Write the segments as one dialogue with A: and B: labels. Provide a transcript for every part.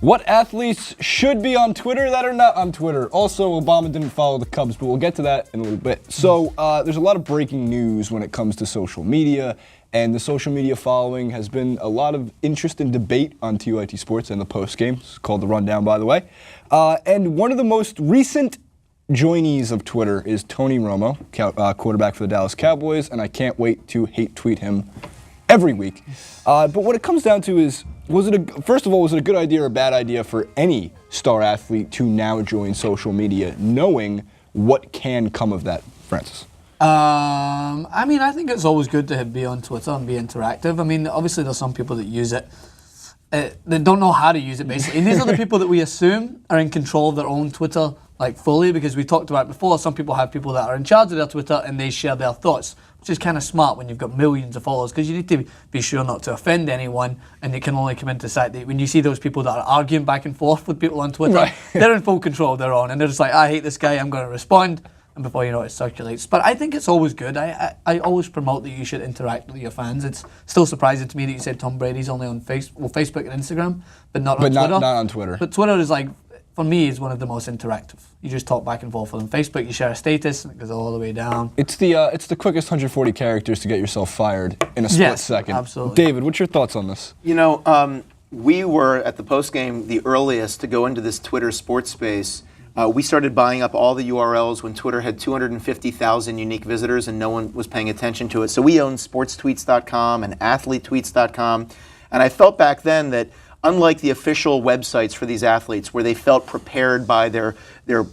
A: What athletes should be on Twitter that are not on Twitter? Also, Obama didn't follow the Cubs, but we'll get to that in a little bit. So there's a lot of breaking news when it comes to social media, and the social media following has been a lot of interest and debate on TYT Sports and the post game. It's called The Rundown, by the way. And one of the most recent joinees of Twitter is Tony Romo, quarterback for the Dallas Cowboys, and I can't wait to hate tweet him every week. But what it comes down to is, first of all, was it a good idea or a bad idea for any star athlete to now join social media, knowing what can come of that, Francis?
B: I mean, I think it's always good to be on Twitter and be interactive. I mean, obviously there's some people that use it. They don't know how to use it, basically. And these are the people that we assume are in control of their own Twitter, like fully, because we talked about before, some people have people that are in charge of their Twitter and they share their thoughts, which is kind of smart when you've got millions of followers, because you need to be sure not to offend anyone, and it can only come into sight that when you see those people that are arguing back and forth with people on Twitter, right. They're in full control of their own, and they're just like, I hate this guy, I'm going to respond, and before you know it circulates. But I think it's always good. I always promote that you should interact with your fans. It's still surprising to me that you said Tom Brady's only on Facebook and Instagram, but not on Twitter. But
A: not on Twitter.
B: But Twitter is like, for me, is one of the most interactive. You just talk back and forth. On Facebook, you share a status, and it goes all the way down.
A: It's the quickest 140 characters to get yourself fired in a split second.
B: Absolutely.
A: David, what's your thoughts on this?
C: You know, we were at the post game the earliest to go into this Twitter sports space. We started buying up all the URLs when Twitter had 250,000 unique visitors and no one was paying attention to it. So we owned sportstweets.com and athletetweets.com, and I felt back then that unlike the official websites for these athletes where they felt prepared by their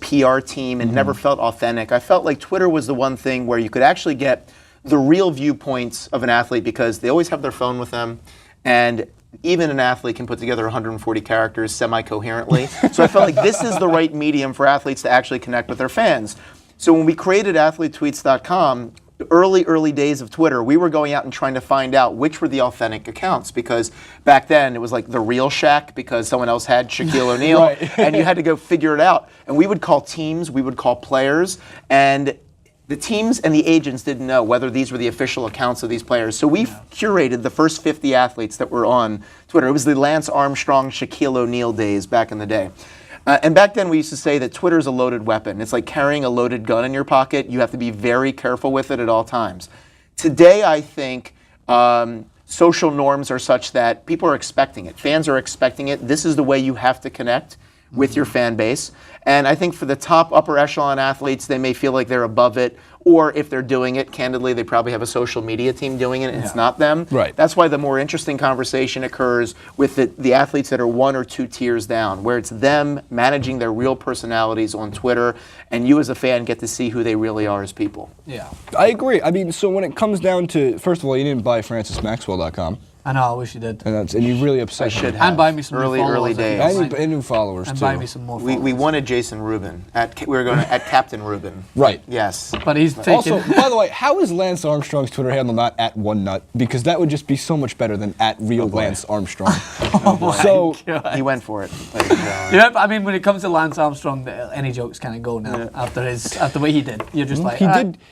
C: PR team and never felt authentic, I felt like Twitter was the one thing where you could actually get the real viewpoints of an athlete because they always have their phone with them, and even an athlete can put together 140 characters semi-coherently. So I felt like this is the right medium for athletes to actually connect with their fans. So when we created athletetweets.com, the early days of Twitter, we were going out and trying to find out which were the authentic accounts, because back then it was like the real Shaq because someone else had Shaquille O'Neal, right. And you had to go figure it out. And we would call teams, we would call players, and the teams and the agents didn't know whether these were the official accounts of these players. So we curated the first 50 athletes that were on Twitter. It was the Lance Armstrong, Shaquille O'Neal days back in the day. And back then we used to say that Twitter's a loaded weapon. It's like carrying a loaded gun in your pocket. You have to be very careful with it at all times. Today, I think social norms are such that people are expecting it. Fans are expecting it. This is the way you have to connect with your fan base. And I think for the top upper echelon athletes, they may feel like they're above it, or if they're doing it, candidly, they probably have a social media team doing it and it's not them.
A: Right.
C: That's why the more interesting conversation occurs with the athletes that are one or two tiers down, where it's them managing their real personalities on Twitter, and you as a fan get to see who they really are as people.
B: Yeah.
A: I agree. I mean, so when it comes down to, first of all, you didn't buy FrancisMaxwell.com.
B: I know, I wish you did.
A: And you really upset
C: I should
A: me.
C: have.
B: And buy me some
C: early days.
A: And new followers,
B: and
A: too.
B: buy me some more followers.
C: We wanted Jason Rubin. We were going to, at Captain Rubin.
A: Right.
C: Yes.
B: But he's taking...
A: Also, by the way, how is Lance Armstrong's Twitter handle not at one nut? Because that would just be so much better than at real Lance Armstrong.
B: So
C: he went for it.
B: Yeah, but I mean, when it comes to Lance Armstrong, any jokes kind of go now after what he did. You're just like...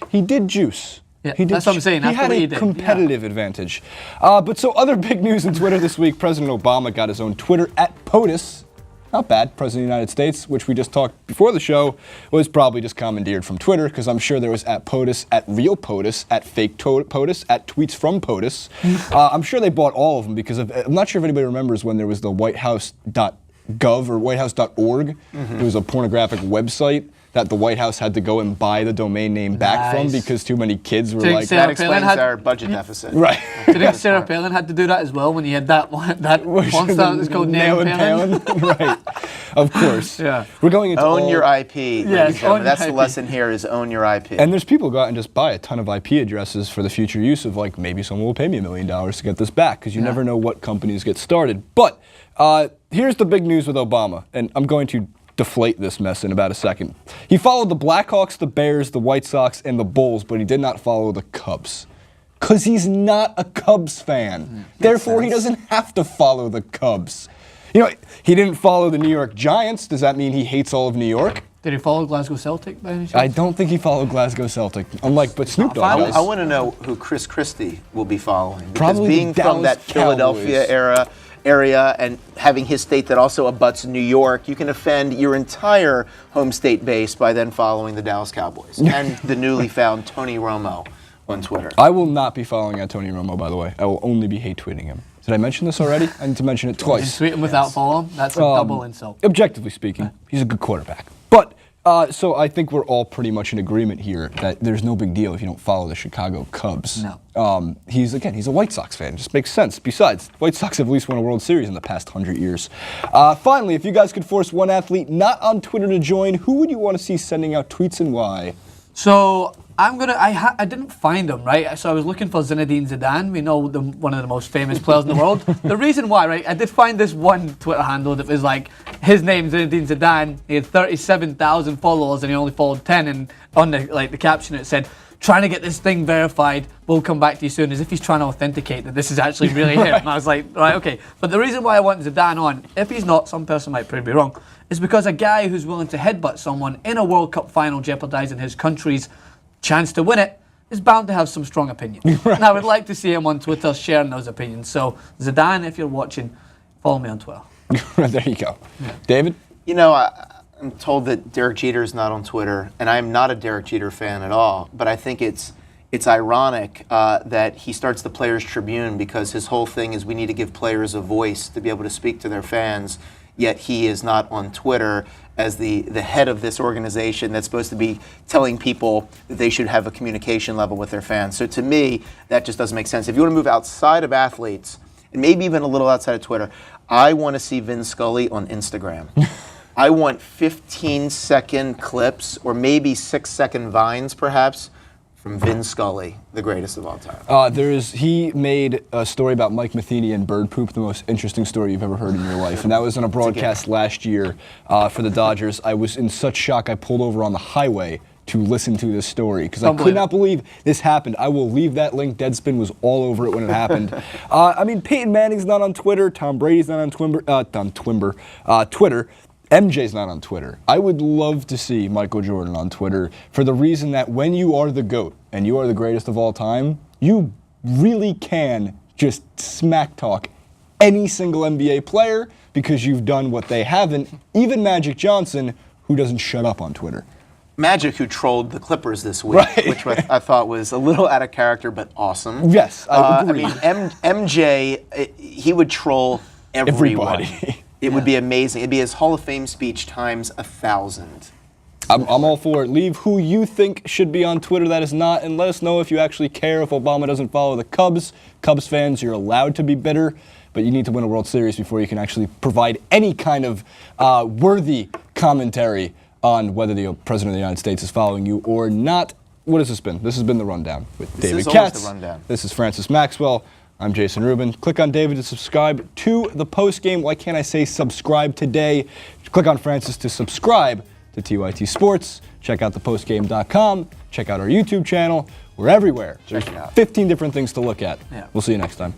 A: He did juice.
B: Yeah, that's what I'm saying.
A: He had a competitive advantage. But so other big news in Twitter this week, President Obama got his own Twitter at POTUS. Not bad. President of the United States, which we just talked before the show, was probably just commandeered from Twitter, because I'm sure there was at POTUS, at real POTUS, at fake POTUS, at tweets from POTUS. I'm sure they bought all of them, because I'm not sure if anybody remembers when there was the whitehouse.gov or whitehouse.org. It was a pornographic website that the White House had to go and buy the domain name back from because too many kids were like...
C: That explains our budget deficit.
A: Right.
B: Do you think Sarah Palin had to do that as well when you had that monster that was called Nail and Palin?
A: Right. Of course.
B: Yeah.
A: We're going into
C: own your IP.
B: Yes,
C: that's the lesson here is own your IP.
A: And there's people go out and just buy a ton of IP addresses for the future use of, like, maybe someone will pay me $1 million to get this back, because you never know what companies get started. But here's the big news with Obama, and I'm going to deflate this mess in about a second. He followed the Blackhawks, the Bears, the White Sox, and the Bulls, but he did not follow the Cubs. Because he's not a Cubs fan. Therefore, he doesn't have to follow the Cubs. You know, he didn't follow the New York Giants. Does that mean he hates all of New York?
B: Did he follow Glasgow Celtic by any chance?
A: I don't think he followed Glasgow Celtic. But Snoop Dogg does.
C: I want to know who Chris Christie will be following. Because
A: Probably
C: being from that Philadelphia era, area and having his state that also abuts New York, you can offend your entire home state base by then following the Dallas Cowboys and the newly found Tony Romo on Twitter.
A: I will not be following Tony Romo, by the way. I will only be hate tweeting him. Did I mention this already? I need to mention it twice.
B: Tweet him without following. That's a double insult.
A: Objectively speaking, he's a good quarterback. But so I think we're all pretty much in agreement here that there's no big deal if you don't follow the Chicago Cubs.
B: No.
A: He's a White Sox fan. It just makes sense. Besides, White Sox have at least won a World Series in the past 100 years. Finally, if you guys could force one athlete not on Twitter to join, who would you want to see sending out tweets and why?
B: So I didn't find him, right? So I was looking for Zinedine Zidane. We know one of the most famous players in the world. The reason why, right? I did find this one Twitter handle that was like his name, Zinedine Zidane. He had 37,000 followers and he only followed 10. And on the caption it said, "Trying to get this thing verified. We'll come back to you soon," as if he's trying to authenticate that this is actually really him. And I was like, right, okay. But the reason why I want Zidane on, if he's not, some person might prove me wrong, is because a guy who's willing to headbutt someone in a World Cup final, jeopardizing his country's chance to win it, is bound to have some strong opinions.
A: Right.
B: And I would like to see him on Twitter sharing those opinions. So Zidane, if you're watching, follow me on Twitter.
A: There you go. Yeah. David?
C: You know, I'm told that Derek Jeter is not on Twitter, and I'm not a Derek Jeter fan at all, but I think it's ironic that he starts the Players Tribune because his whole thing is we need to give players a voice to be able to speak to their fans, yet he is not on Twitter as the head of this organization that's supposed to be telling people that they should have a communication level with their fans. So to me, that just doesn't make sense. If you want to move outside of athletes, and maybe even a little outside of Twitter, I want to see Vin Scully on Instagram. I want 15-second clips or maybe 6-second vines, perhaps, from Vin Scully, the greatest of all time.
A: He made a story about Mike Matheny and bird poop, the most interesting story you've ever heard in your life. And that was on a broadcast last year for the Dodgers. I was in such shock, I pulled over on the highway to listen to this story because I could not believe this happened. I will leave that link. Deadspin was all over it when it happened. I mean, Peyton Manning's not on Twitter. Tom Brady's not on Twitter. MJ's not on Twitter. I would love to see Michael Jordan on Twitter for the reason that when you are the GOAT and you are the greatest of all time, you really can just smack talk any single NBA player because you've done what they haven't. Even Magic Johnson, who doesn't shut up on Twitter.
C: Magic, who trolled the Clippers this week, which I thought was a little out of character, but awesome.
A: Yes, I agree.
C: I mean, MJ, he would troll everyone.
A: Everybody.
C: It would be amazing. It'd be his Hall of Fame speech times 1,000.
A: I'm all for it. Leave who you think should be on Twitter that is not, and let us know if you actually care if Obama doesn't follow the Cubs. Cubs fans, you're allowed to be bitter, but you need to win a World Series before you can actually provide any kind of worthy commentary on whether the President of the United States is following you or not. What has this been? This has been The Rundown with David Katz.
C: The Rundown.
A: This is Francis Maxwell. I'm Jason Rubin. Click on David to subscribe to the postgame. Why can't I say subscribe today? Click on Francis to subscribe to TYT Sports. Check out thepostgame.com. Check out our YouTube channel. We're everywhere. There's 15 different things to look at.
B: Yeah.
A: We'll see you next time.